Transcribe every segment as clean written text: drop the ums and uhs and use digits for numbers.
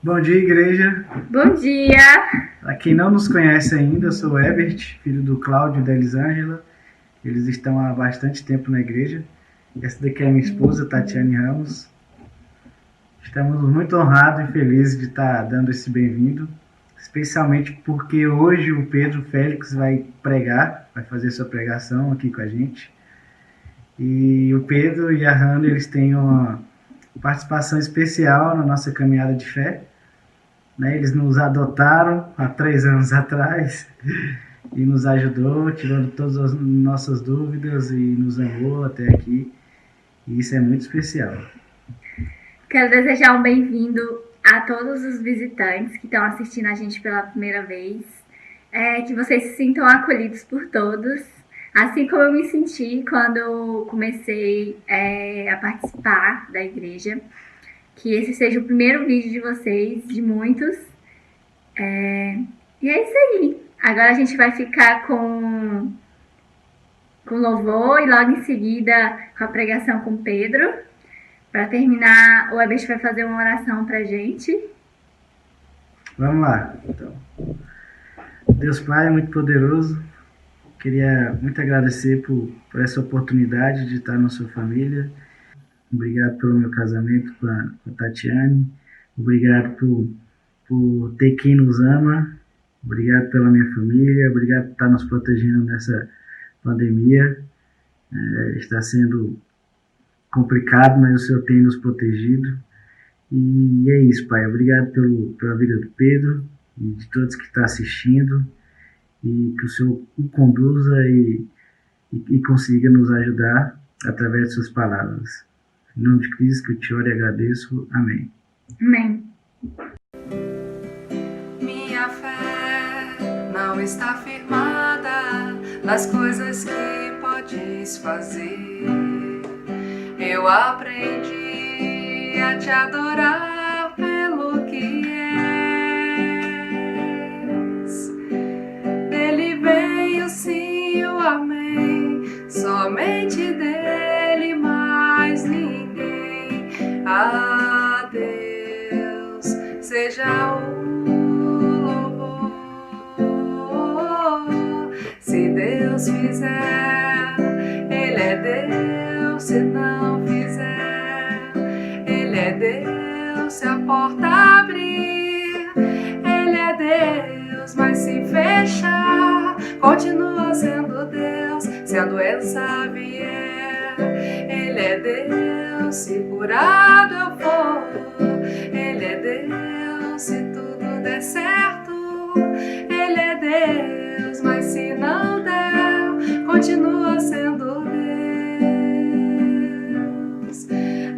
Bom dia, igreja. Bom dia! Para quem não nos conhece ainda, eu sou o Ebert, filho do Cláudio e da Elisângela. Eles estão há bastante tempo na igreja. Essa daqui é a minha esposa, Tatiane Ramos. Estamos muito honrados e felizes de estar dando esse bem-vindo, especialmente porque hoje o Pedro Félix vai pregar, vai fazer sua pregação aqui com a gente. E o Pedro e a Hannah, eles têm uma participação especial na nossa caminhada de fé. Né? Eles nos adotaram há 3 anos atrás e nos ajudou, tirando todas as nossas dúvidas e nos amou até aqui. E isso é muito especial. Quero desejar um bem-vindo a todos os visitantes que estão assistindo a gente pela primeira vez. Que vocês se sintam acolhidos por todos, assim como eu me senti quando comecei a participar da igreja. Que esse seja o primeiro vídeo de vocês, de muitos. E é isso aí. Agora a gente vai ficar com louvor e logo em seguida com a pregação com Pedro. Para terminar, o Ebert vai fazer uma oração pra gente. Vamos lá. Então, Deus Pai é muito poderoso. Queria muito agradecer por essa oportunidade de estar na sua família. Obrigado pelo meu casamento com a Tatiane. Obrigado por ter quem nos ama. Obrigado pela minha família. Obrigado por estar nos protegendo nessa pandemia. Está sendo complicado, mas o Senhor tem nos protegido. E é isso, Pai. Obrigado pela vida do Pedro e de todos que estão assistindo. E que o Senhor o conduza e consiga nos ajudar através de suas palavras. Em nome de Cristo que eu te oro e agradeço. Amém. Amém. Minha fé não está firmada nas coisas que podes fazer. Eu aprendi a te adorar pelo que és. Dele vem o sim, o amém, somente dele, mais ninguém. A Deus seja o louvor. Se Deus fizer, Ele é Deus. Se não fizer, Ele é Deus. Se a porta abrir, Ele é Deus. Mas se fechar, continua sendo Deus. Se a doença vier, Ele é Deus. Se curado eu for, Ele é Deus. Se tudo der certo, Ele é Deus. Mas se não der, continua sendo Deus.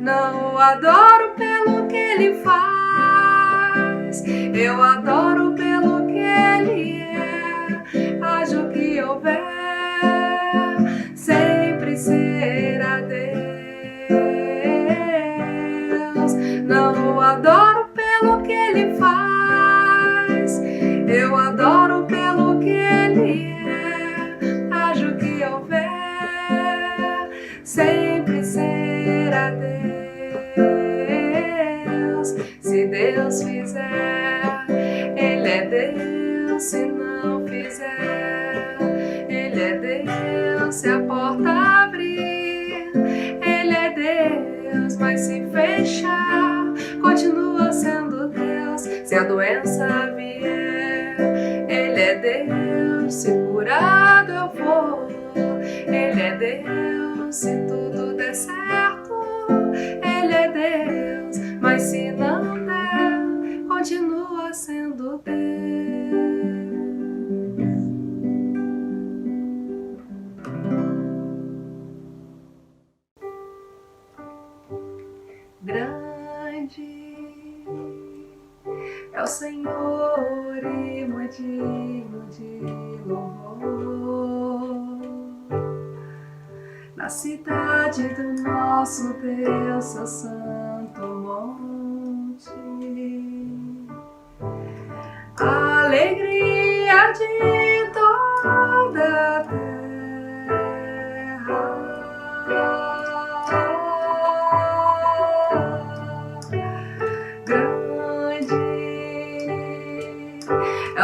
Não o adoro pelo que Ele faz, eu adoro pelo que Ele é. Haja o que houver, sempre será Deus. Não o adoro pelo que Ele faz, eu adoro pelo que Ele é. Haja o que houver, sempre será Deus. Se Deus fizer, Ele é Deus. Se não fizer, Ele é Deus. Se a porta abrir, Ele é Deus. Mas se fechar, continua sendo Deus. Se a doença vier, Ele é Deus. Se curado eu for, Ele é Deus. Se tudo der certo, Ele é Deus. Mas se não der, continua sendo Deus. Grande é o Senhor e muito digno de louvor. Na cidade do nosso Deus, seu santo monte, a alegria de toda a terra. Grande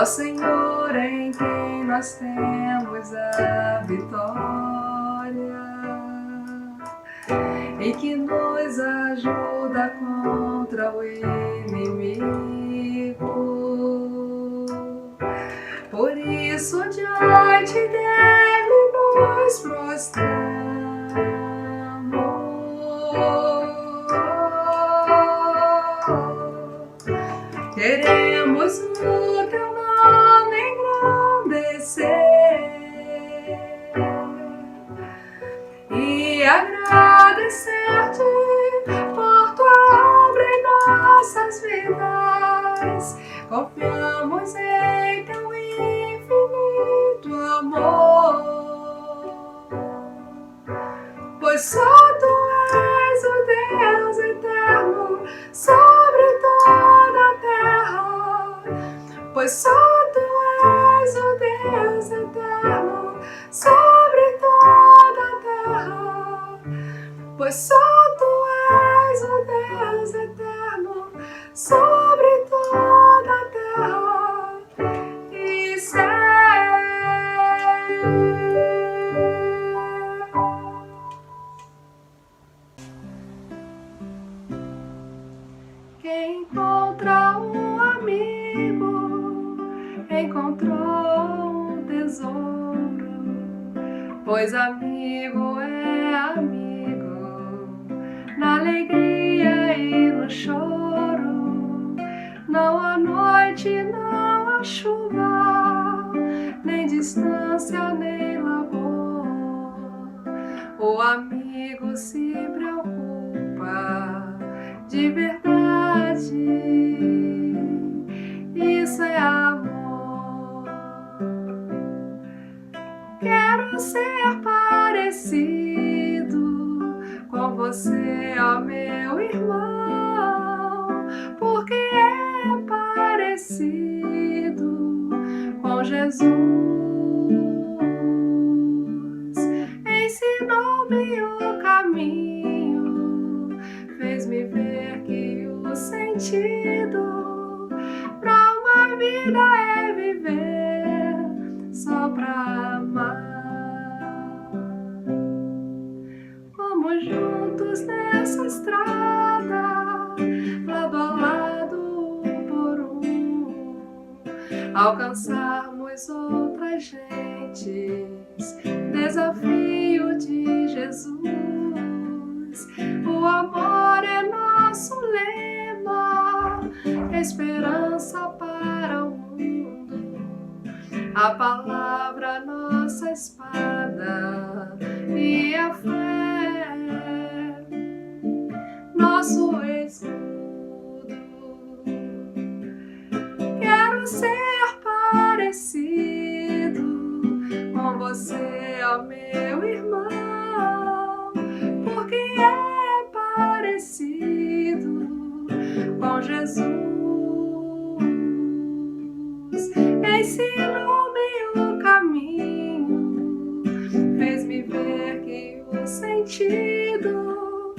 É o Senhor em quem nós temos a vitória e que nos ajuda contra o inimigo. Por isso diante dele nos prostramos. Queremos o teu nome engrandecer e agradecer-te por tua obra em nossas vidas. Confiamos em teu infinito amor, pois só tu és o Deus eterno sobre toda a terra, pois só tu és o Deus eterno sobre toda a terra, pois só tu és o Deus eterno sobre toda a terra e céu. Quem encontra um amigo encontrou um tesouro, pois amigo é amigo na alegria e no choro. Não há noite, não há chuva, nem distância, nem labor. O amigo se preocupa de verdade. Isso é amor. Quero ser parecido com você, ó meu irmão, porque é parecido com Jesus. Ensinou-me o caminho, fez-me ver que o sentido pra uma vida é viver só pra amar. Vamos juntos nessa estrada, lado a lado, um por um, alcançarmos outras gentes. Desafio de Jesus. O amor é nosso lema, esperança para o mundo. A palavra, nossa espada, e a fé, nosso escudo. Quero ser parecido com você, ó meu irmão, porque é parecido com Jesus. Ensinou-me o caminho, fez-me ver que o sentido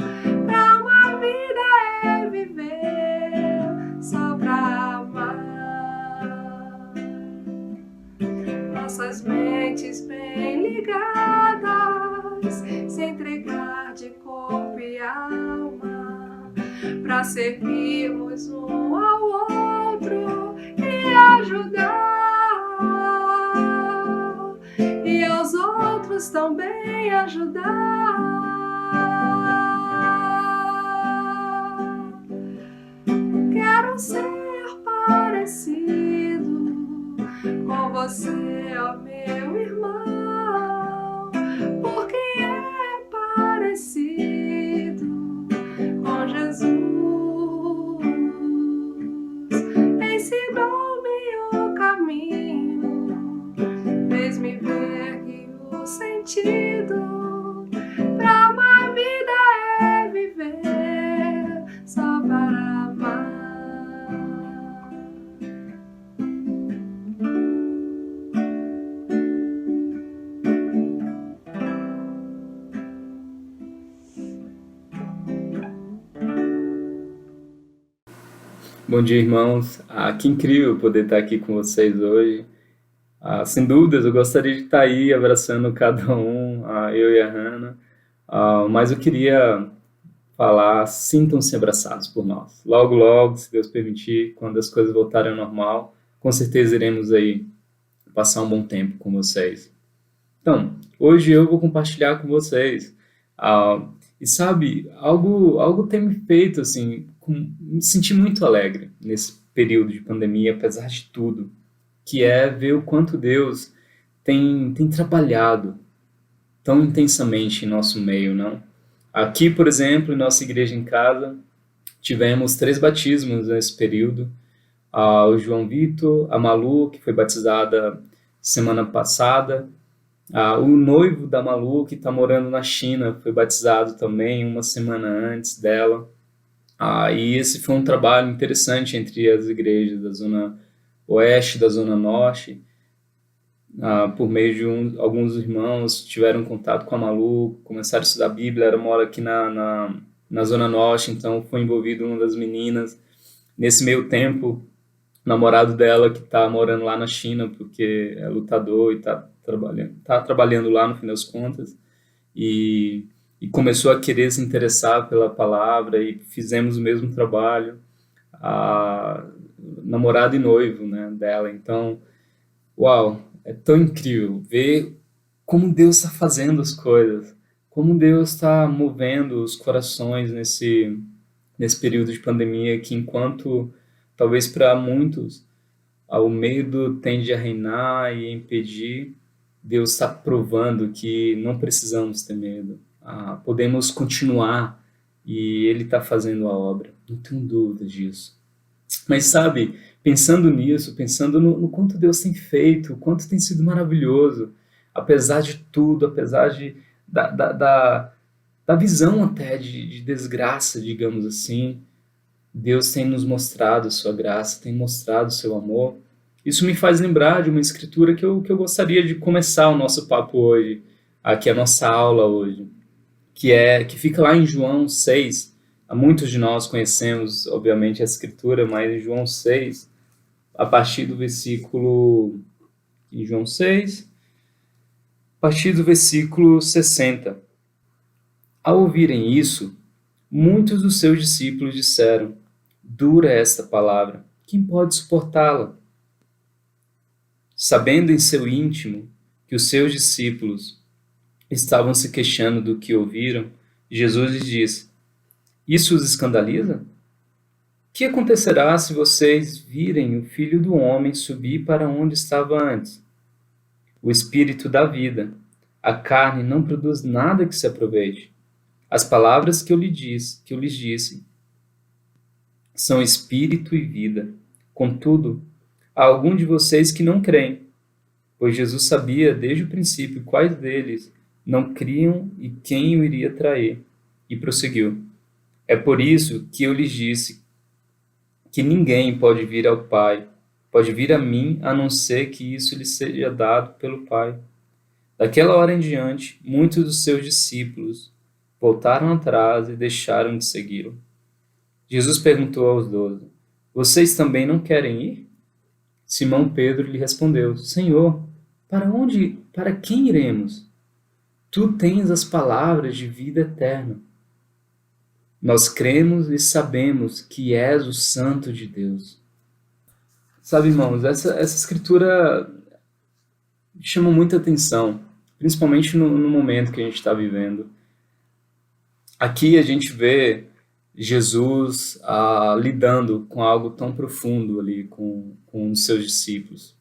pra uma vida é viver só pra amar. Nossas mentes bem ligadas, se entregar de corpo e alma, pra servirmos um ao outro e ajudar, e aos outros também ajudar. Quero ser parecido com você, ó meu irmão, porque é parecido com Jesus. Ensinou-me o caminho, fez-me ver que o sentido pra uma vida é viver só para amar. Bom dia, irmãos. Que incrível poder estar aqui com vocês hoje. Sem dúvidas, eu gostaria de estar aí abraçando cada um, eu e a Hannah. Mas eu queria falar, sintam-se abraçados por nós. Logo, logo, se Deus permitir, quando as coisas voltarem ao normal, com certeza iremos aí passar um bom tempo com vocês. Então, hoje eu vou compartilhar com vocês. E sabe, algo tem me feito, assim, me sentir muito alegre nesse período de pandemia, apesar de tudo, que é ver o quanto Deus tem trabalhado tão intensamente em nosso meio, não? Aqui, por exemplo, em nossa igreja em casa, tivemos 3 batismos nesse período. O João Vitor, a Malu, que foi batizada semana passada, o noivo da Malu, que está morando na China, foi batizado também uma semana antes dela. E esse foi um trabalho interessante entre as igrejas da Zona Oeste e da Zona Norte. Por meio de alguns irmãos tiveram contato com a Malu, começaram a estudar a Bíblia. Ela mora aqui na Zona Norte, então foi envolvido uma das meninas. Nesse meio tempo, o namorado dela, que está morando lá na China, porque é lutador e está trabalhando lá no fim das contas, e começou a querer se interessar pela palavra, e fizemos o mesmo trabalho, namorado e noivo, né, dela. Então, uau, é tão incrível ver como Deus está fazendo as coisas, como Deus está movendo os corações nesse período de pandemia, que enquanto talvez para muitos o medo tende a reinar e a impedir, Deus está provando que não precisamos ter medo. Podemos continuar e Ele está fazendo a obra. Não tenho dúvida disso. Mas sabe, pensando nisso, pensando no quanto Deus tem feito, o quanto tem sido maravilhoso, apesar de tudo, apesar da visão até de desgraça, digamos assim, Deus tem nos mostrado a sua graça, tem mostrado o seu amor. Isso me faz lembrar de uma escritura que eu gostaria de começar o nosso papo hoje, aqui a nossa aula hoje, que fica lá em João 6. Muitos de nós conhecemos, obviamente, a escritura, mas em João 6, a partir do versículo... Em João 6, a partir do versículo 60. Ao ouvirem isso, muitos dos seus discípulos disseram: dura é esta palavra, quem pode suportá-la? Sabendo em seu íntimo que os seus discípulos estavam se queixando do que ouviram, Jesus lhes disse: isso os escandaliza? O que acontecerá se vocês virem o Filho do Homem subir para onde estava antes? O Espírito dá vida. A carne não produz nada que se aproveite. As palavras que eu lhes disse são espírito e vida. Contudo, há algum de vocês que não creem, pois Jesus sabia desde o princípio quais deles não criam e quem o iria trair. E prosseguiu: é por isso que eu lhes disse que ninguém pode vir ao Pai, pode vir a mim, a não ser que isso lhe seja dado pelo Pai. Daquela hora em diante, muitos dos seus discípulos voltaram atrás e deixaram de segui-lo. Jesus perguntou aos 12: vocês também não querem ir? Simão Pedro lhe respondeu: Senhor, para quem iremos? Tu tens as palavras de vida eterna. Nós cremos e sabemos que és o Santo de Deus. Sabe, irmãos, essa escritura chama muita atenção, principalmente no momento que a gente está vivendo. Aqui a gente vê Jesus lidando com algo tão profundo ali com os seus discípulos.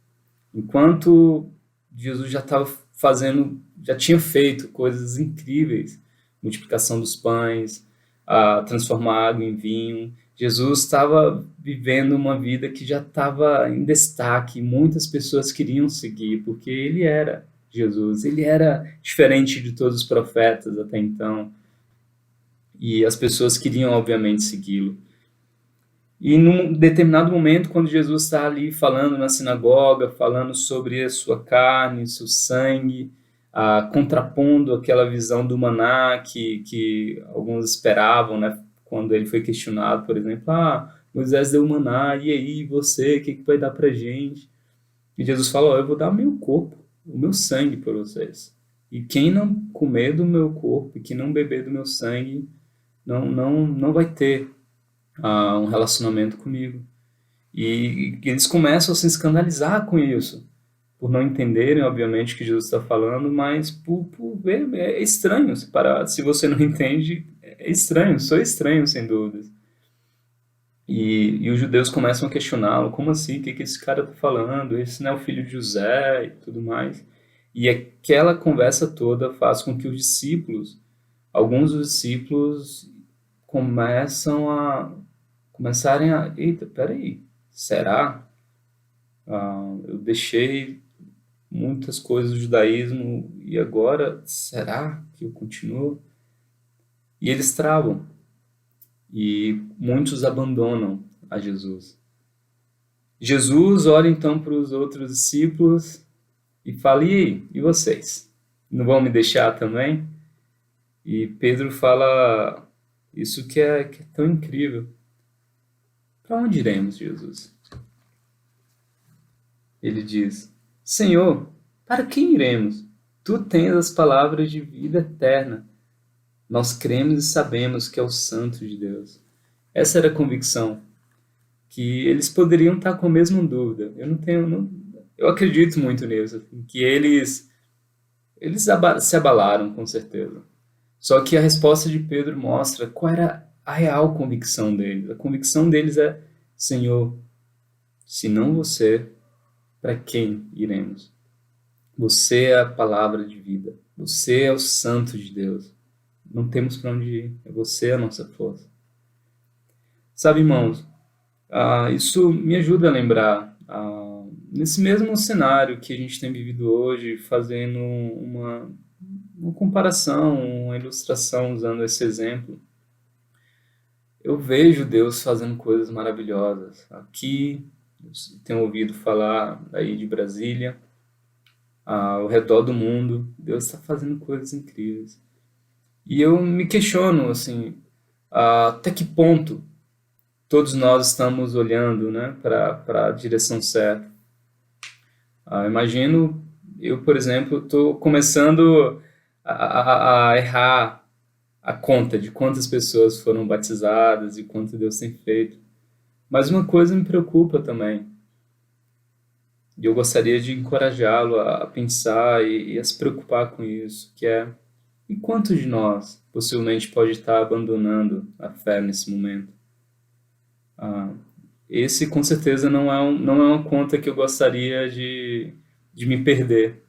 Enquanto Jesus já tinha feito coisas incríveis, multiplicação dos pães, transformar água em vinho, Jesus estava vivendo uma vida que já estava em destaque. Muitas pessoas queriam seguir, porque ele era Jesus, ele era diferente de todos os profetas até então. E as pessoas queriam, obviamente, segui-lo. E num determinado momento, quando Jesus está ali falando na sinagoga, falando sobre a sua carne, seu sangue, contrapondo aquela visão do maná que alguns esperavam, né? Quando ele foi questionado, por exemplo, Moisés deu o maná, e aí, você, o que vai dar pra gente? E Jesus fala, ó, eu vou dar o meu corpo, o meu sangue para vocês. E quem não comer do meu corpo e quem não beber do meu sangue, não vai ter um relacionamento comigo. E eles começam a se escandalizar com isso, por não entenderem, obviamente, o que Jesus está falando, mas por ver, é estranho separar. Se você não entende, é estranho, sou estranho, sem dúvidas. E os judeus começam a questioná-lo, como assim, o que esse cara está falando? Esse não é o filho de José e tudo mais. E aquela conversa toda faz com que os discípulos, alguns dos discípulos, começarem a, eita, peraí, será? Eu deixei muitas coisas do judaísmo e agora, será que eu continuo? E eles travam. E muitos abandonam a Jesus. Jesus olha então para os outros discípulos e fala, e aí, e vocês? Não vão me deixar também? E Pedro fala isso que é tão incrível. Para onde iremos, Jesus? Ele diz, Senhor, para quem iremos? Tu tens as palavras de vida eterna. Nós cremos e sabemos que é o Santo de Deus. Essa era a convicção, que eles poderiam estar com a mesma dúvida. Eu acredito muito nisso, assim, que eles se abalaram, com certeza. Só que a resposta de Pedro mostra qual era a real convicção deles. A convicção deles é, Senhor, se não você, para quem iremos? Você é a palavra de vida. Você é o Santo de Deus. Não temos para onde ir. É você a nossa força. Sabe, irmãos, isso me ajuda a lembrar, nesse mesmo cenário que a gente tem vivido hoje, fazendo uma comparação, uma ilustração usando esse exemplo, eu vejo Deus fazendo coisas maravilhosas. Aqui, eu tenho ouvido falar aí de Brasília, ao redor do mundo, Deus está fazendo coisas incríveis. E eu me questiono, assim, até que ponto todos nós estamos olhando, né, para a direção certa. Imagino, eu, por exemplo, estou começando a errar a conta de quantas pessoas foram batizadas e quanto Deus tem feito. Mas uma coisa me preocupa também. E eu gostaria de encorajá-lo a pensar e a se preocupar com isso, que é, e quantos de nós possivelmente pode estar abandonando a fé nesse momento? Esse com certeza não é uma conta que eu gostaria de me perder.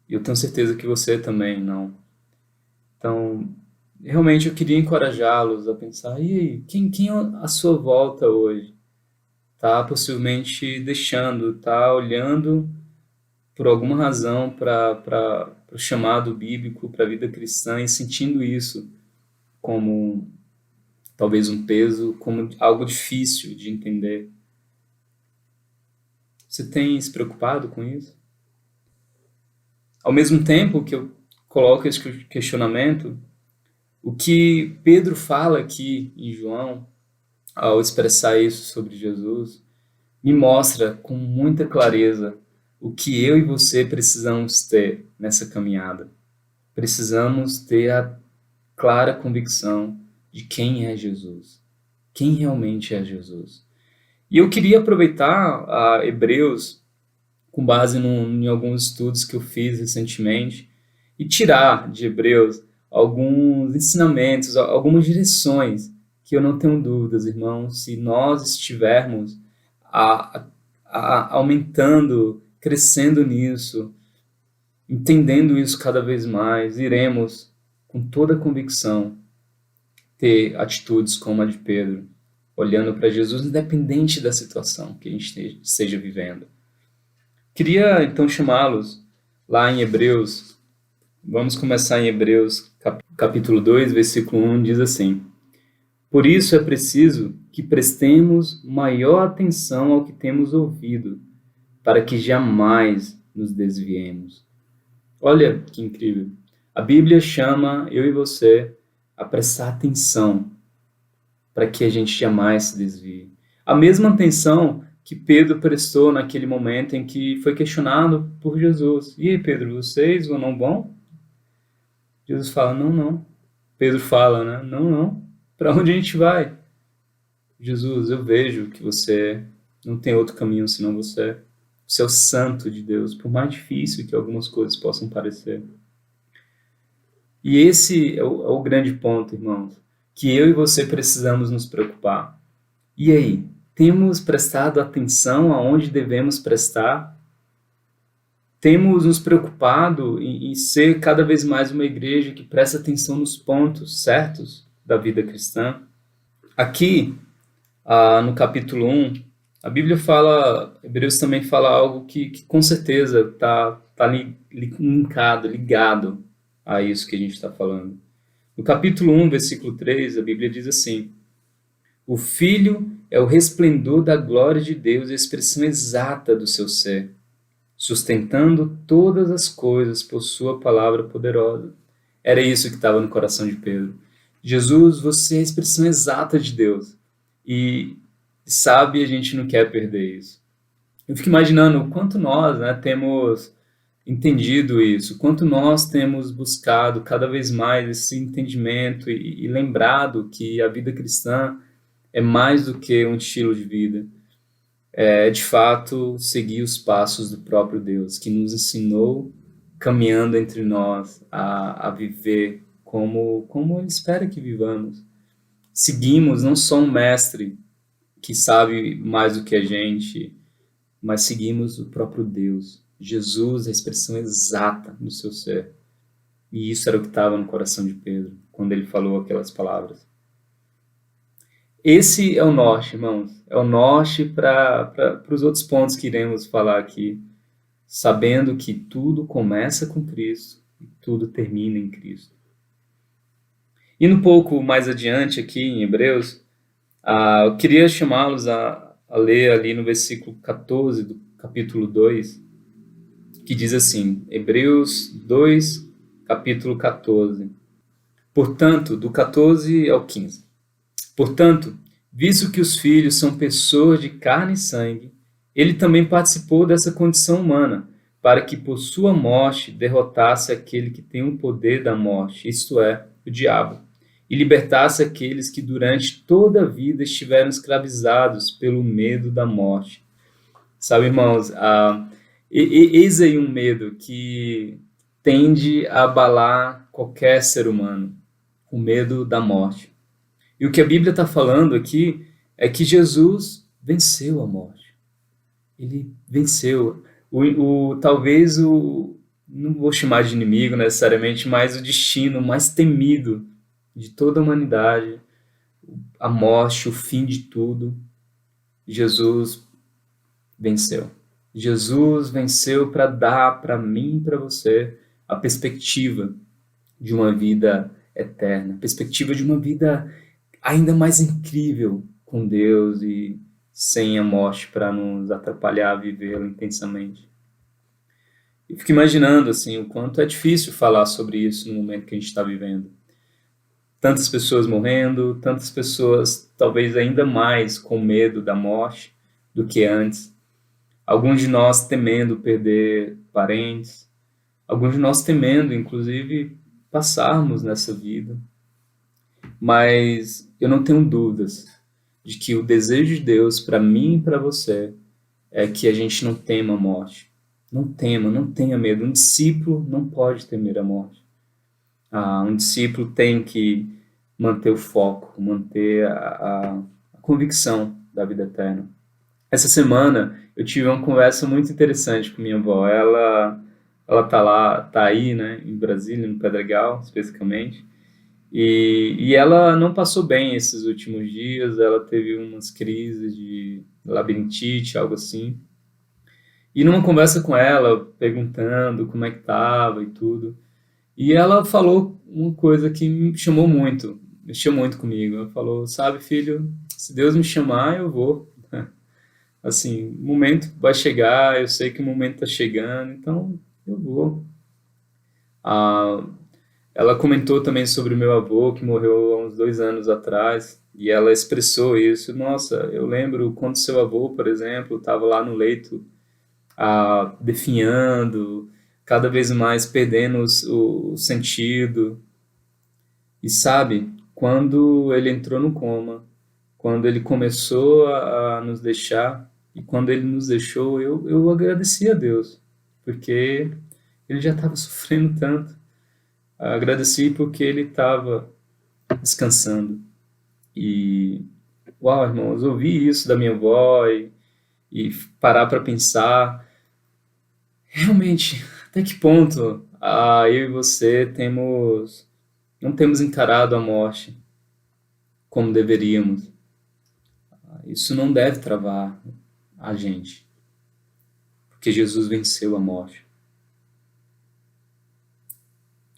E eu tenho certeza que você também não. Então, realmente eu queria encorajá-los a pensar, e aí, quem à sua volta hoje está possivelmente deixando, está olhando por alguma razão para o chamado bíblico, para a vida cristã e sentindo isso como talvez um peso, como algo difícil de entender. Você tem se preocupado com isso? Ao mesmo tempo que eu coloco esse questionamento, o que Pedro fala aqui em João, ao expressar isso sobre Jesus, me mostra com muita clareza o que eu e você precisamos ter nessa caminhada. Precisamos ter a clara convicção de quem é Jesus, quem realmente é Jesus. E eu queria aproveitar Hebreus, com base em alguns estudos que eu fiz recentemente, e tirar de Hebreus alguns ensinamentos, algumas direções, que eu não tenho dúvidas, irmãos, se nós estivermos aumentando, crescendo nisso, entendendo isso cada vez mais, iremos, com toda a convicção, ter atitudes como a de Pedro, olhando para Jesus, independente da situação que a gente esteja vivendo. Queria, então, chamá-los lá em Hebreus. Vamos começar em Hebreus, capítulo 2, versículo 1, diz assim: Por isso é preciso que prestemos maior atenção ao que temos ouvido, para que jamais nos desviemos. Olha que incrível. A Bíblia chama eu e você a prestar atenção para que a gente jamais se desvie. A mesma atenção que Pedro prestou naquele momento em que foi questionado por Jesus. E aí, Pedro, vocês ou não vão? Jesus fala, não, não. Pedro fala, né? Não, não. Para onde a gente vai? Jesus, eu vejo que você não tem outro caminho senão você. Você é o santo de Deus, por mais difícil que algumas coisas possam parecer. E esse é o grande ponto, irmãos, que eu e você precisamos nos preocupar. E aí, temos prestado atenção aonde devemos prestar? Temos nos preocupado em ser cada vez mais uma igreja que presta atenção nos pontos certos da vida cristã? Aqui, no capítulo 1, a Bíblia fala, Hebreus também fala algo que com certeza está ligado a isso que a gente está falando. No capítulo 1, versículo 3, a Bíblia diz assim: o Filho é o resplendor da glória de Deus e a expressão exata do seu ser, sustentando todas as coisas por sua palavra poderosa. Era isso que estava no coração de Pedro. Jesus, você é a expressão exata de Deus. E sabe, a gente não quer perder isso. Eu fico imaginando o quanto nós, né, temos entendido isso, quanto nós temos buscado cada vez mais esse entendimento e lembrado que a vida cristã é mais do que um estilo de vida. É, de fato, seguir os passos do próprio Deus, que nos ensinou, caminhando entre nós, a viver como Ele espera que vivamos. Seguimos não só um mestre que sabe mais do que a gente, mas seguimos o próprio Deus. Jesus, a expressão exata do seu ser. E isso era o que estava no coração de Pedro, quando ele falou aquelas palavras. Esse é o norte, irmãos. É o norte para os outros pontos que iremos falar aqui, sabendo que tudo começa com Cristo e tudo termina em Cristo. Indo um pouco mais adiante aqui em Hebreus, eu queria chamá-los a ler ali no versículo 14 do capítulo 2, que diz assim, Hebreus 2, capítulo 14. Portanto, do 14 ao 15. Portanto, visto que os filhos são pessoas de carne e sangue, ele também participou dessa condição humana, para que por sua morte derrotasse aquele que tem o poder da morte, isto é, o diabo, e libertasse aqueles que durante toda a vida estiveram escravizados pelo medo da morte. Sabe, irmãos, eis aí um medo que tende a abalar qualquer ser humano, o medo da morte. E o que a Bíblia está falando aqui é que Jesus venceu a morte. Ele venceu. Talvez não vou chamar de inimigo necessariamente, mas o destino mais temido de toda a humanidade, a morte, o fim de tudo, Jesus venceu. Jesus venceu para dar para mim e para você a perspectiva de uma vida eterna, a perspectiva de uma vida ainda mais incrível com Deus e sem a morte para nos atrapalhar a vivê-la intensamente. Eu fico imaginando assim, o quanto é difícil falar sobre isso no momento que a gente está vivendo. Tantas pessoas morrendo, tantas pessoas talvez ainda mais com medo da morte do que antes. Alguns de nós temendo perder parentes, alguns de nós temendo, inclusive, passarmos nessa vida. Mas eu não tenho dúvidas de que o desejo de Deus para mim e para você é que a gente não tema a morte. Não tenha medo. Um discípulo não pode temer a morte. Um discípulo tem que manter o foco, manter a convicção da vida eterna. Essa semana eu tive uma conversa muito interessante com minha avó. Ela tá aí, né, em Brasília, no Pedregal, especificamente. E ela não passou bem esses últimos dias, ela teve umas crises de labirintite, algo assim. E numa conversa com ela, perguntando como é que estava e tudo, e ela falou uma coisa que mexeu muito comigo. Ela falou, sabe, filho, se Deus me chamar, eu vou. Assim, o momento vai chegar, eu sei que o momento está chegando, então eu vou. Ela comentou também sobre o meu avô, que morreu há uns 2 anos atrás, e ela expressou isso. Nossa, eu lembro quando seu avô, por exemplo, estava lá no leito, definhando, cada vez mais perdendo o sentido. E sabe, quando ele entrou no coma, quando ele começou a nos deixar, e quando ele nos deixou, eu agradeci a Deus, porque ele já estava sofrendo tanto. Agradeci porque ele estava descansando. E, uau, irmãos, ouvir isso da minha avó e parar para pensar, realmente, até que ponto eu e você não temos encarado a morte como deveríamos. Isso não deve travar a gente, porque Jesus venceu a morte.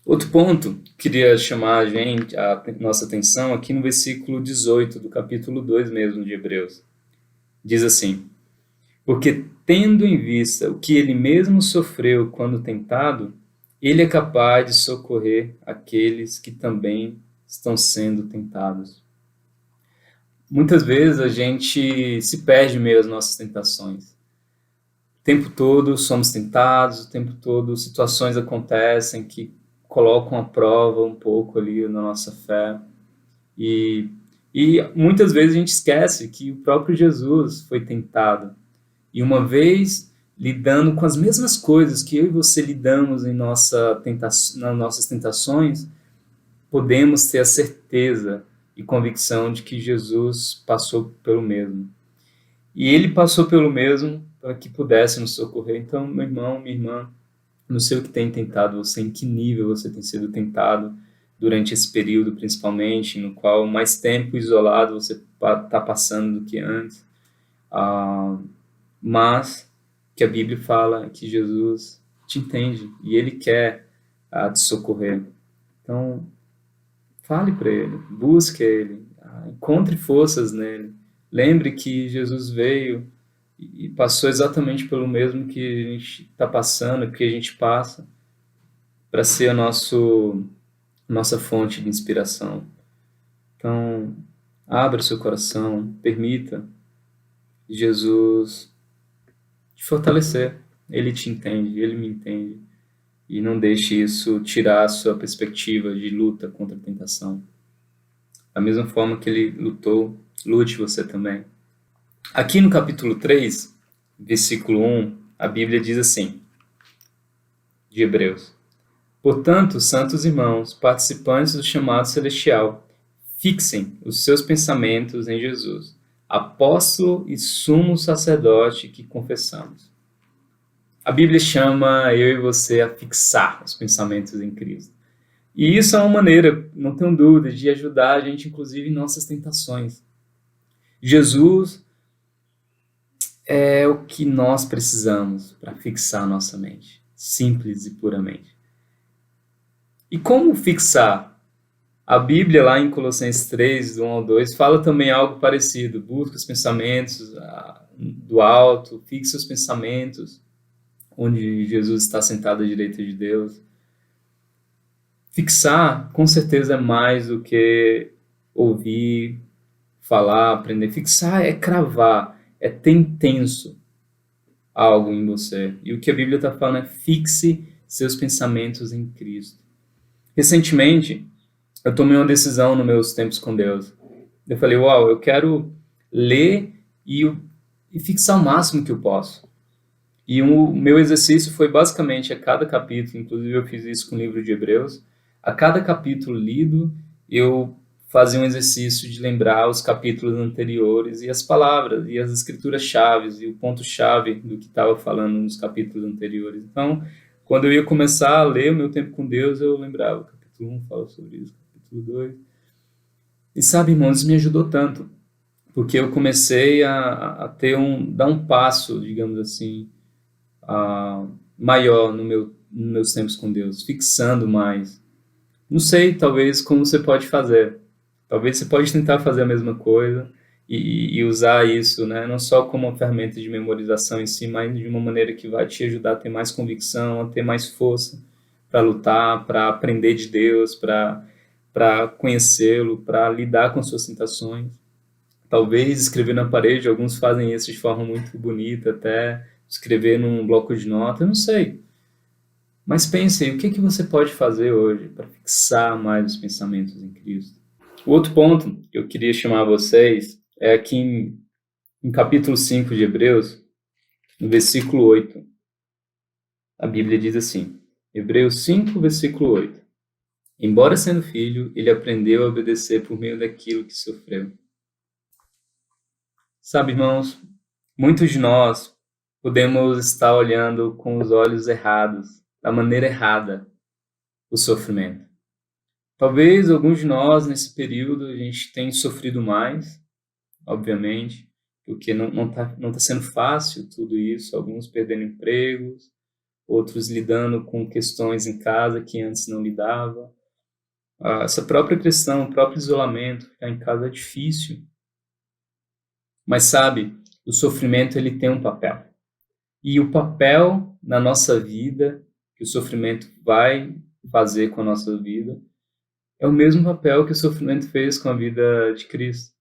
Outro ponto que queria chamar a nossa atenção aqui no versículo 18 do capítulo 2 mesmo de Hebreus. Diz assim: porque tendo em vista o que ele mesmo sofreu quando tentado, ele é capaz de socorrer aqueles que também estão sendo tentados. Muitas vezes a gente se perde em meio às nossas tentações. O tempo todo somos tentados, o tempo todo situações acontecem que colocam à prova um pouco ali na nossa fé. E muitas vezes a gente esquece que o próprio Jesus foi tentado. E uma vez lidando com as mesmas coisas que eu e você lidamos nas nossas tentações, podemos ter a certeza e convicção de que Jesus passou pelo mesmo. E ele passou pelo mesmo para que pudesse nos socorrer. Então, meu irmão, minha irmã, não sei o que tem tentado você, em que nível você tem sido tentado durante esse período, principalmente, no qual mais tempo isolado você está passando do que antes. Mas que a Bíblia fala que Jesus te entende e Ele quer te socorrer. Então, fale para Ele, busque Ele, encontre forças nele. Lembre que Jesus veio e passou exatamente pelo mesmo que a gente está passando, que a gente passa, para ser a nossa fonte de inspiração. Então, abra seu coração, permita Jesus te fortalecer. Ele te entende, Ele me entende. E não deixe isso tirar a sua perspectiva de luta contra a tentação. Da mesma forma que Ele lutou, lute você também. Aqui no capítulo 3, versículo 1, a Bíblia diz assim, de Hebreus: portanto, santos irmãos, participantes do chamado celestial, fixem os seus pensamentos em Jesus, apóstolo e sumo sacerdote que confessamos. A Bíblia chama eu e você a fixar os pensamentos em Cristo. E isso é uma maneira, não tenho dúvida, de ajudar a gente, inclusive, em nossas tentações. Jesus é o que nós precisamos para fixar a nossa mente, simples e puramente. E como fixar? A Bíblia, lá em Colossenses 3, do 1 ao 2, fala também algo parecido. Busca os pensamentos do alto, fixa os pensamentos onde Jesus está sentado à direita de Deus. Fixar, com certeza, é mais do que ouvir, falar, aprender. Fixar é cravar, é ter intenso algo em você. E o que a Bíblia está falando é fixe seus pensamentos em Cristo. Recentemente, eu tomei uma decisão nos meus tempos com Deus. Eu falei, uau, eu quero ler e fixar o máximo que eu posso. E o meu exercício foi basicamente a cada capítulo, inclusive eu fiz isso com o livro de Hebreus, a cada capítulo lido, eu fazia um exercício de lembrar os capítulos anteriores e as palavras, e as escrituras-chaves, e o ponto-chave do que estava falando nos capítulos anteriores. Então, quando eu ia começar a ler o meu tempo com Deus, eu lembrava, capítulo 1 fala sobre isso, capítulo 2. E sabe, irmãos, isso me ajudou tanto, porque eu comecei a dar um passo, digamos assim, maior nos meus tempos com Deus, fixando mais. Não sei, talvez, como você pode fazer. Talvez você pode tentar fazer a mesma coisa e usar isso, né? Não só como uma ferramenta de memorização em si, mas de uma maneira que vai te ajudar a ter mais convicção, a ter mais força para lutar, para aprender de Deus, para para conhecê-lo, para lidar com suas tentações. Talvez escrever na parede, alguns fazem isso de forma muito bonita, até escrever num bloco de notas, eu não sei. Mas pense aí, o que você pode fazer hoje para fixar mais os pensamentos em Cristo? O outro ponto que eu queria chamar vocês é aqui em capítulo 5 de Hebreus, no versículo 8. A Bíblia diz assim, Hebreus 5, versículo 8. Embora sendo filho, ele aprendeu a obedecer por meio daquilo que sofreu. Sabe, irmãos, muitos de nós podemos estar olhando com os olhos errados, da maneira errada, o sofrimento. Talvez alguns de nós, nesse período, a gente tenha sofrido mais, obviamente, porque não tá sendo fácil tudo isso, alguns perdendo empregos, outros lidando com questões em casa que antes não lidava. Essa própria questão, o próprio isolamento, ficar em casa é difícil. Mas sabe, o sofrimento ele tem um papel. E o papel na nossa vida, que o sofrimento vai fazer com a nossa vida, é o mesmo papel que o sofrimento fez com a vida de Cristo.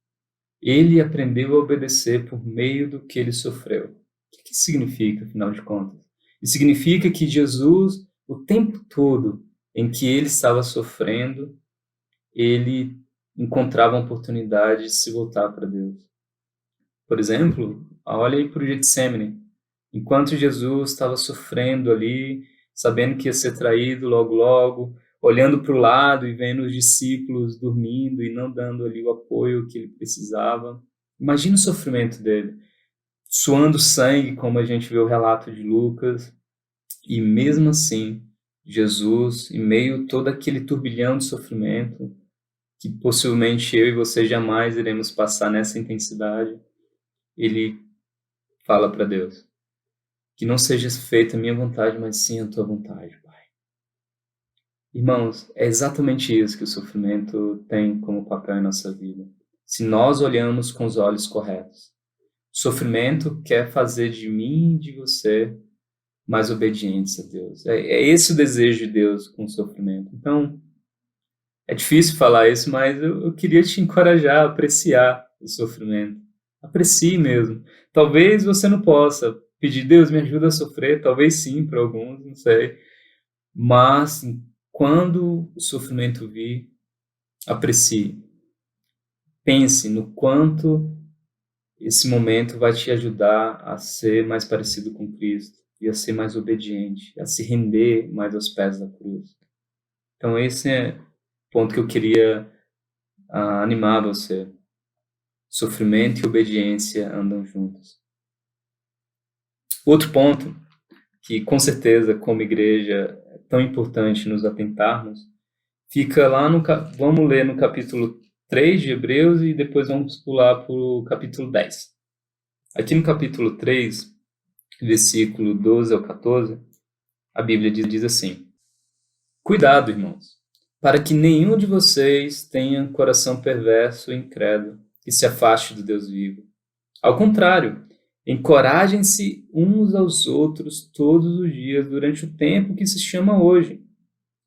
Ele aprendeu a obedecer por meio do que ele sofreu. O que isso significa, afinal de contas? Isso significa que Jesus, o tempo todo em que ele estava sofrendo, ele encontrava a oportunidade de se voltar para Deus. Por exemplo, olha aí para o Getsemane. Enquanto Jesus estava sofrendo ali, sabendo que ia ser traído logo logo, olhando para o lado e vendo os discípulos dormindo e não dando ali o apoio que ele precisava. Imagina o sofrimento dele, suando sangue, como a gente vê o relato de Lucas. E mesmo assim, Jesus, em meio a todo aquele turbilhão de sofrimento, que possivelmente eu e você jamais iremos passar nessa intensidade, ele fala para Deus, que não seja feita a minha vontade, mas sim a tua vontade, Pai. Irmãos, é exatamente isso que o sofrimento tem como papel em nossa vida. Se nós olhamos com os olhos corretos. O sofrimento quer fazer de mim e de você mais obedientes a Deus. É esse o desejo de Deus com o sofrimento. Então, é difícil falar isso, mas eu queria te encorajar a apreciar o sofrimento. Aprecie mesmo. Talvez você não possa pedir, Deus, me ajuda a sofrer. Talvez sim, para alguns, não sei. Mas, quando o sofrimento vir, aprecie. Pense no quanto esse momento vai te ajudar a ser mais parecido com Cristo e a ser mais obediente, a se render mais aos pés da cruz. Então esse é o ponto que eu queria animar você. Sofrimento e obediência andam juntos. Outro ponto que com certeza como igreja é tão importante nos atentarmos, fica lá vamos ler no capítulo 3 de Hebreus e depois vamos pular para o capítulo 10. Aqui no capítulo 3, versículo 12 ao 14, a Bíblia diz assim, cuidado, irmãos, para que nenhum de vocês tenha coração perverso e incrédulo, que se afaste do Deus vivo. Ao contrário, encorajem-se uns aos outros todos os dias durante o tempo que se chama hoje,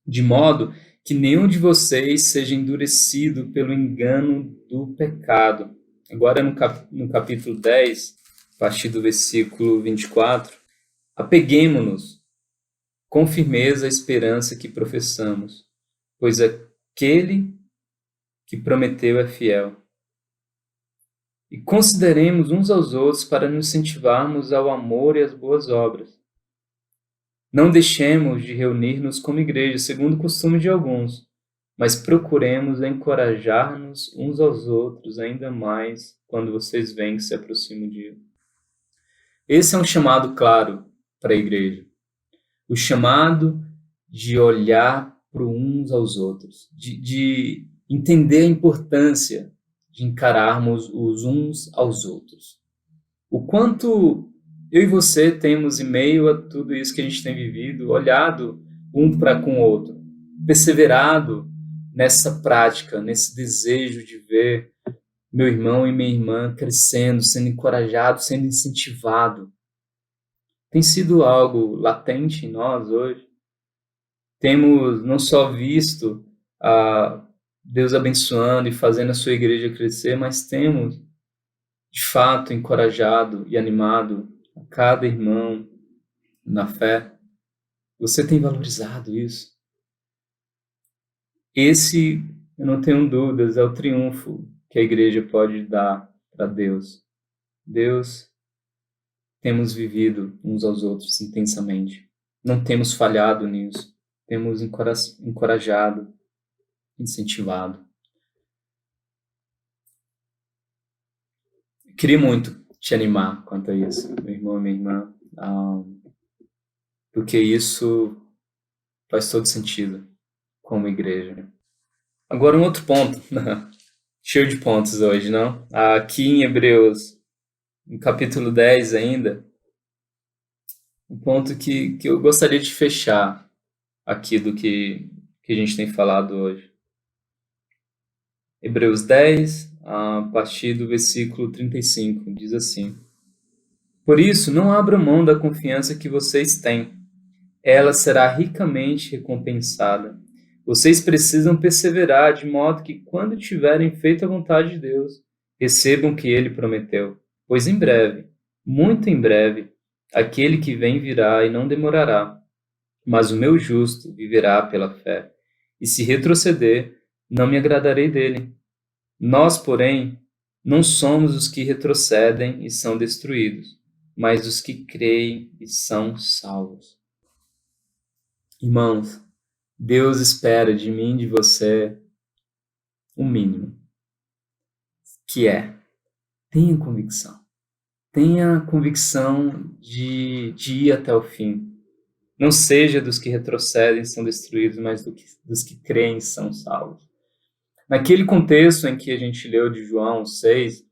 de modo que nenhum de vocês seja endurecido pelo engano do pecado. Agora no capítulo 10, a partir do versículo 24, apeguemo-nos com firmeza à esperança que professamos, pois aquele que prometeu é fiel. E consideremos uns aos outros para nos incentivarmos ao amor e às boas obras. Não deixemos de reunir-nos como igreja, segundo o costume de alguns, mas procuremos encorajar-nos uns aos outros ainda mais quando vocês veem que se aproxima o dia. Esse é um chamado claro para a igreja. O chamado de olhar para uns aos outros, de entender a importância de encararmos os uns aos outros. O quanto eu e você temos, em meio a tudo isso que a gente tem vivido, olhado um para com o outro, perseverado nessa prática, nesse desejo de ver meu irmão e minha irmã crescendo, sendo encorajado, sendo incentivado. Tem sido algo latente em nós hoje. Temos não só visto Deus abençoando e fazendo a sua igreja crescer, mas temos, de fato, encorajado e animado a cada irmão na fé. Você tem valorizado isso? Esse, eu não tenho dúvidas, é o triunfo que a igreja pode dar para Deus. Deus, temos vivido uns aos outros intensamente. Não temos falhado nisso. Temos encorajado, incentivado. Queria muito te animar quanto a isso, meu irmão e minha irmã, porque isso faz todo sentido como igreja. Agora um outro ponto, cheio de pontos hoje, não? Aqui em Hebreus, no capítulo 10 ainda, um ponto que eu gostaria de fechar aqui do que a gente tem falado hoje. Hebreus 10, a partir do versículo 35, diz assim: Por isso, não abra mão da confiança que vocês têm. Ela será ricamente recompensada. Vocês precisam perseverar, de modo que, quando tiverem feito a vontade de Deus, recebam o que Ele prometeu. Pois em breve, muito em breve, aquele que vem virá e não demorará. Mas o meu justo viverá pela fé. E se retroceder, não me agradarei dele. Nós, porém, não somos os que retrocedem e são destruídos, mas os que creem e são salvos. Irmãos, Deus espera de mim e de você o mínimo, que é, tenha convicção. Tenha convicção de ir até o fim. Não seja dos que retrocedem e são destruídos, mas dos que creem e são salvos. Naquele contexto em que a gente leu de João 6,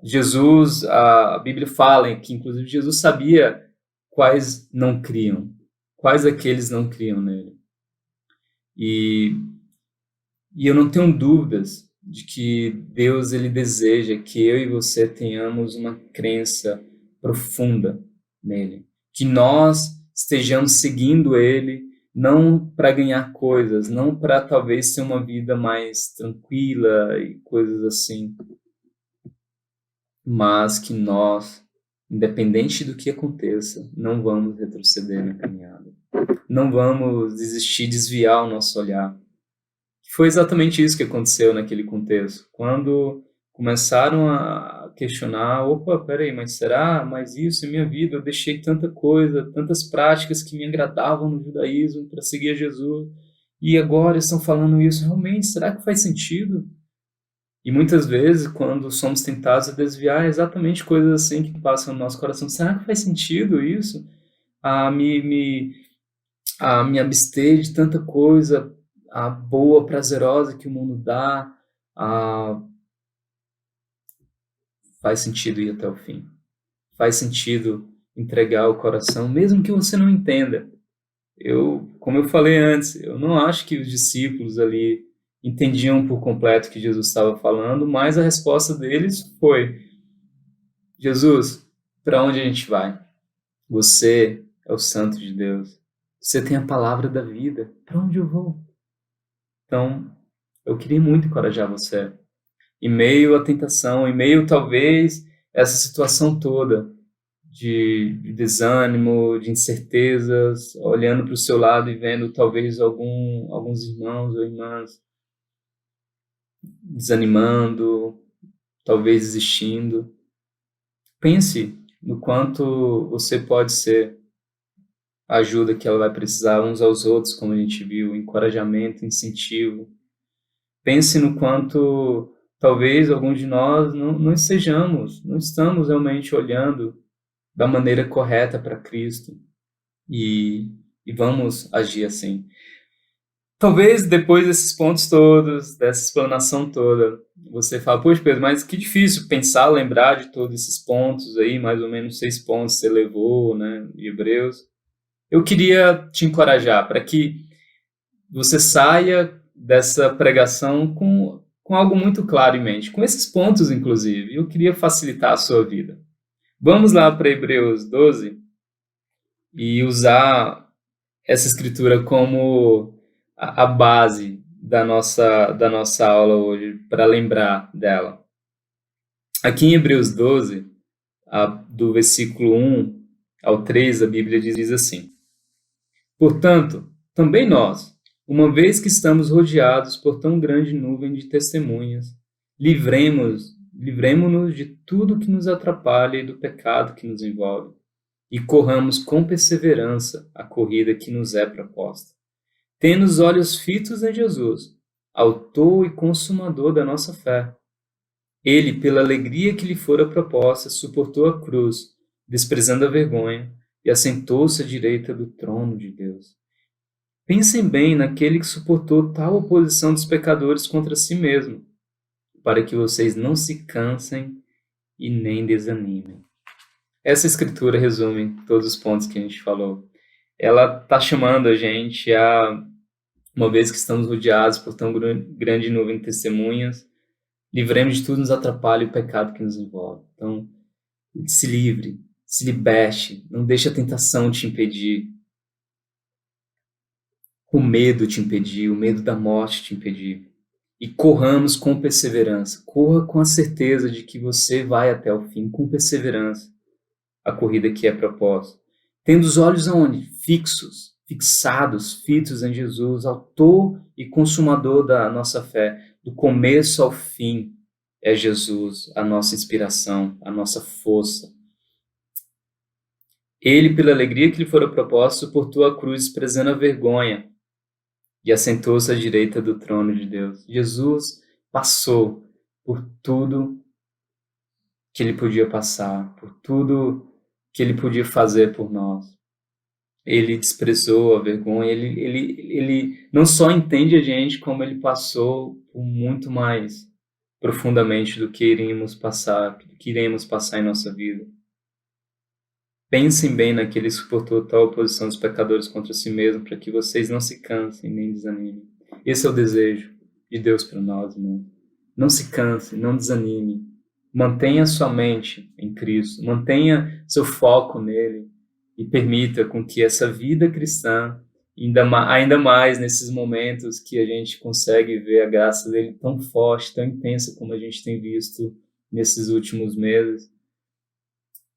Jesus, a Bíblia fala que inclusive Jesus sabia quais não criam, quais aqueles não criam nele. E eu não tenho dúvidas de que Deus ele deseja que eu e você tenhamos uma crença profunda nele, que nós estejamos seguindo ele não para ganhar coisas, não para talvez ter uma vida mais tranquila e coisas assim, mas que nós, independente do que aconteça, não vamos retroceder na caminhada. Não vamos desistir, desviar o nosso olhar. Foi exatamente isso que aconteceu naquele contexto. Quando começaram a questionar, opa, peraí, mas será? Mas isso em minha vida, eu deixei tanta coisa, tantas práticas que me agradavam no judaísmo para seguir a Jesus, e agora estão falando isso, realmente, será que faz sentido? E muitas vezes, quando somos tentados a desviar, é exatamente coisas assim que passam no nosso coração. Será que faz sentido isso? A me abster de tanta coisa boa, prazerosa que o mundo dá, faz sentido ir até o fim. Faz sentido entregar o coração, mesmo que você não entenda. Como eu falei antes, eu não acho que os discípulos ali entendiam por completo o que Jesus estava falando, mas a resposta deles foi: Jesus, para onde a gente vai? Você é o Santo de Deus. Você tem a palavra da vida. Para onde eu vou? Então, eu queria muito encorajar você. Em meio à tentação, em meio talvez essa situação toda de desânimo, de incertezas, olhando para o seu lado e vendo talvez alguns irmãos ou irmãs desanimando, talvez desistindo. Pense no quanto você pode ser a ajuda que ela vai precisar uns aos outros, como a gente viu, encorajamento, incentivo. Pense no quanto talvez alguns de nós não estamos realmente olhando da maneira correta para Cristo e vamos agir assim. Talvez depois desses pontos todos, dessa explanação toda, você fala, poxa Pedro, mas que difícil pensar, lembrar de todos esses pontos aí, mais ou menos 6 pontos você levou, né, de Hebreus. Eu queria te encorajar para que você saia dessa pregação com algo muito claro em mente, com esses pontos, inclusive. Eu queria facilitar a sua vida. Vamos lá para Hebreus 12 e usar essa escritura como a base da nossa aula hoje, para lembrar dela. Aqui em Hebreus 12, do versículo 1 ao 3, a Bíblia diz assim: Portanto, também nós, uma vez que estamos rodeados por tão grande nuvem de testemunhas, livremo-nos de tudo que nos atrapalha e do pecado que nos envolve, e corramos com perseverança a corrida que nos é proposta, tendo os olhos fitos em Jesus, autor e consumador da nossa fé. Ele, pela alegria que lhe fora proposta, suportou a cruz, desprezando a vergonha, e assentou-se à direita do trono de Deus. Pensem bem naquele que suportou tal oposição dos pecadores contra si mesmo, para que vocês não se cansem e nem desanimem. Essa escritura resume todos os pontos que a gente falou. Ela está chamando a gente a, uma vez que estamos rodeados por tão grande nuvem de testemunhas, livremos de tudo que nos atrapalha e o pecado que nos envolve. Então, se livre, se liberte, não deixe a tentação te impedir, o medo te impedir, o medo da morte te impedir. E corramos com perseverança. Corra com a certeza de que você vai até o fim, com perseverança, a corrida que é proposta. Tendo os olhos aonde? Fitos em Jesus, autor e consumador da nossa fé. Do começo ao fim é Jesus, a nossa inspiração, a nossa força. Ele, pela alegria que lhe fora proposta, suportou a cruz, desprezando a vergonha, e assentou-se à direita do trono de Deus. Jesus passou por tudo que ele podia passar, por tudo que ele podia fazer por nós. Ele desprezou a vergonha, ele não só entende a gente, como ele passou por muito mais profundamente do que iremos passar em nossa vida. Pensem bem naquele que suportou tal oposição dos pecadores contra si mesmo, para que vocês não se cansem nem desanimem. Esse é o desejo de Deus para nós, irmãos. Não se canse, não desanime. Mantenha sua mente em Cristo, mantenha seu foco nele e permita com que essa vida cristã, ainda mais nesses momentos que a gente consegue ver a graça dele tão forte, tão intensa como a gente tem visto nesses últimos meses,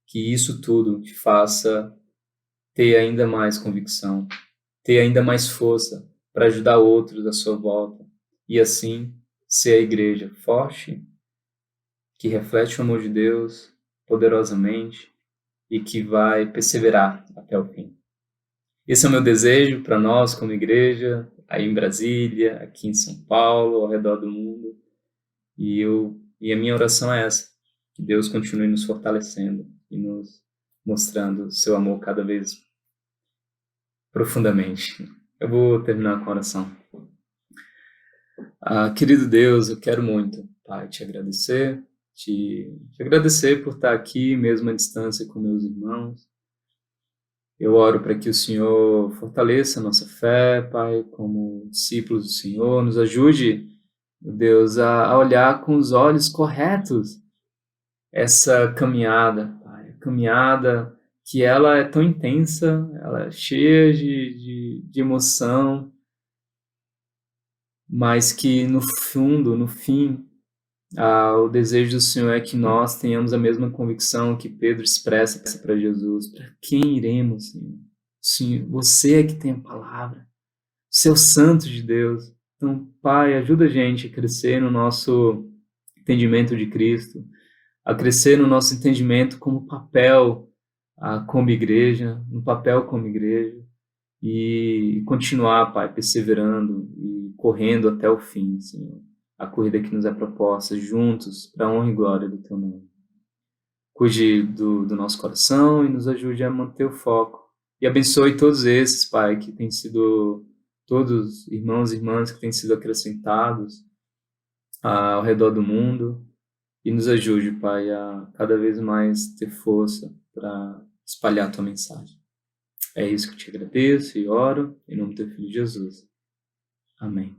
que isso tudo te faça ter ainda mais convicção, ter ainda mais força para ajudar outros à sua volta e assim ser a igreja forte, que reflete o amor de Deus poderosamente e que vai perseverar até o fim. Esse é o meu desejo para nós como igreja, aí em Brasília, aqui em São Paulo, ao redor do mundo. E a minha oração é essa, que Deus continue nos fortalecendo e nos mostrando seu amor cada vez profundamente. Eu vou terminar com a oração. Querido Deus, eu quero muito, Pai, te agradecer por estar aqui, mesmo à distância com meus irmãos. Eu oro para que o Senhor fortaleça a nossa fé, Pai, como discípulos do Senhor, nos ajude, meu Deus, a olhar com os olhos corretos essa caminhada, caminhada que ela é tão intensa, ela é cheia de emoção, mas que no fundo, no fim, o desejo do Senhor é que nós tenhamos a mesma convicção que Pedro expressa para Jesus. Para quem iremos, Senhor? Senhor, você é que tem a palavra, você é o Santo de Deus. Então, Pai, ajuda a gente a crescer no nosso entendimento de Cristo, a crescer no nosso entendimento como papel como igreja, no papel como igreja, e continuar, Pai, perseverando e correndo até o fim, Senhor, a corrida que nos é proposta, juntos, para a honra e glória do Teu nome. Cuide do nosso coração e nos ajude a manter o foco. E abençoe todos esses, Pai, que têm sido, todos irmãos e irmãs que têm sido acrescentados ao redor do mundo. E nos ajude, Pai, a cada vez mais ter força para espalhar a Tua mensagem. É isso que eu te agradeço e oro em nome do Teu Filho Jesus. Amém.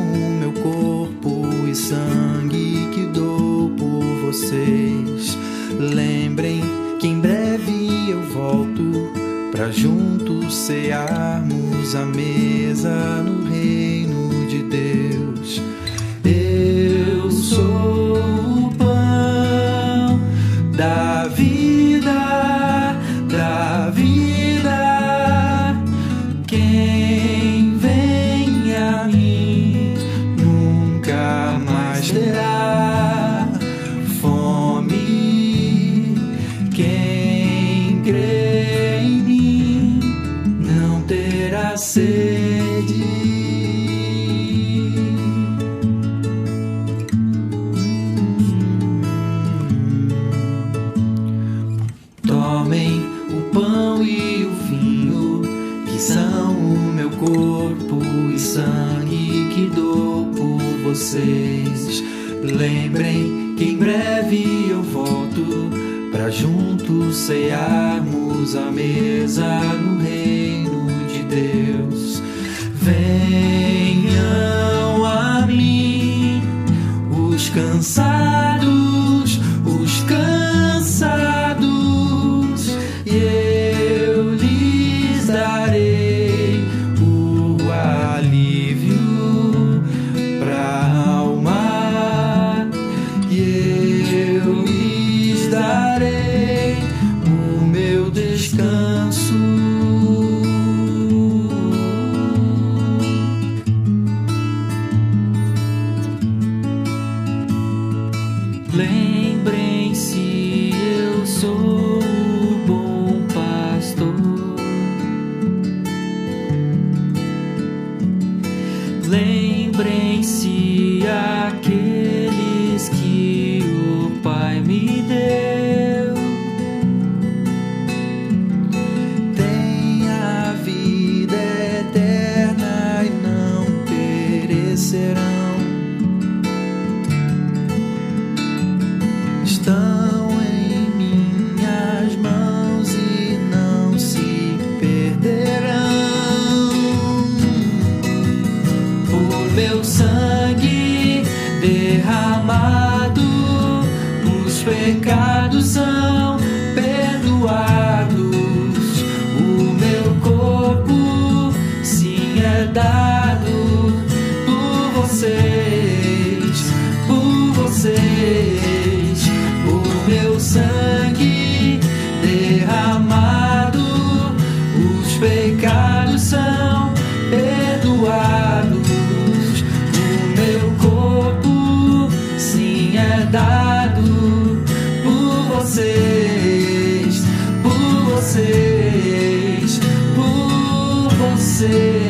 o meu corpo e sangue que dou por vocês. Lembrem que em breve eu volto pra juntos cearmos à mesa no reino de Deus. Eu sou o pão da vida, da vida. Quem vem a mim nunca mais terá fome. Quem crê em mim não terá sede. Tomem o pão e o vinho, que são o meu corpo e sangue que dou por vocês. Lembrem que em breve eu volto pra juntos cearmos à mesa no reino de Deus. Venham a mim os cansados, e eu lhes darei o alívio pra alma, e eu lhes darei o meu descanso. Lembrem-se, eu sou o bom pastor. Lembrem-se aqueles que o Pai me deu. Tem a vida eterna e não perecerão. Estão em minhas mãos e não se perderão. Por meu sangue derramado, os pecados são perdoados. O meu corpo sim é dado por vocês, por vocês. Meu sangue derramado, os pecados são perdoados. O meu corpo sim é dado por vocês, por vocês, por vocês.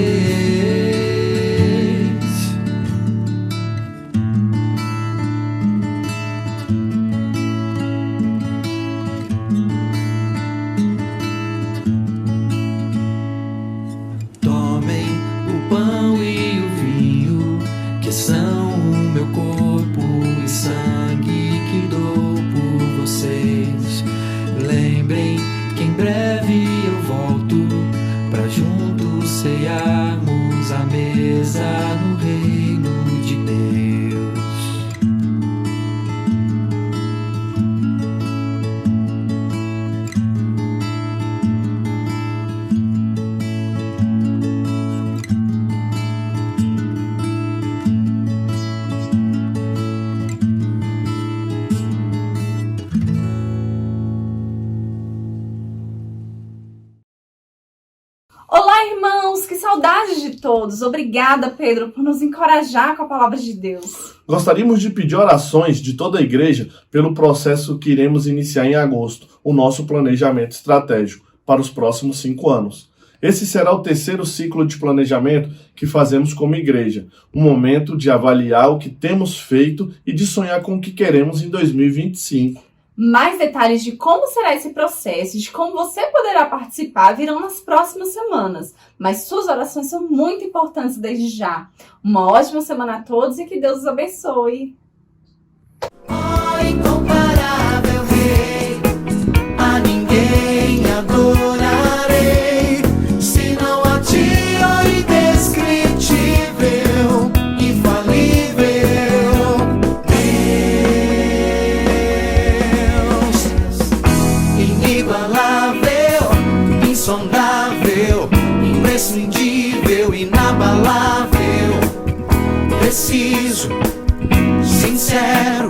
Pão e o vinho, que são o meu corpo e sangue que dou por vocês. Lembrem que em breve eu volto pra juntos cearmos à mesa no reino de Deus. Olá, irmãos! Que saudade de todos! Obrigada, Pedro, por nos encorajar com a palavra de Deus. Gostaríamos de pedir orações de toda a igreja pelo processo que iremos iniciar em agosto, o nosso planejamento estratégico para os próximos 5 anos. Esse será o 3º ciclo de planejamento que fazemos como igreja, um momento de avaliar o que temos feito e de sonhar com o que queremos em 2025. Mais detalhes de como será esse processo, de como você poderá participar, virão nas próximas semanas. Mas suas orações são muito importantes desde já. Uma ótima semana a todos e que Deus os abençoe. Incomparável Rei, a ninguém adorarei, senão a ti, ó indescritível, e sorriso sincero,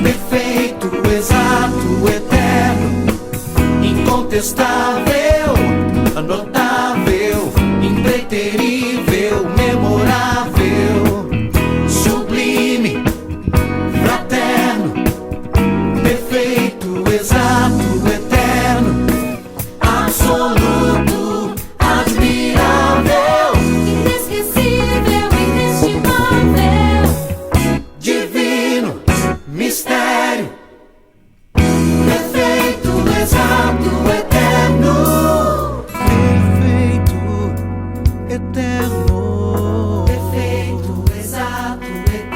perfeito, exato, eterno, incontestável, notável, impreterível, memorável, sublime, fraterno, perfeito, exato, eterno, absoluto, admirável, inesquecível, inestimável, divino, mistério, perfeito, exato, eterno, perfeito, eterno, perfeito, exato, eterno.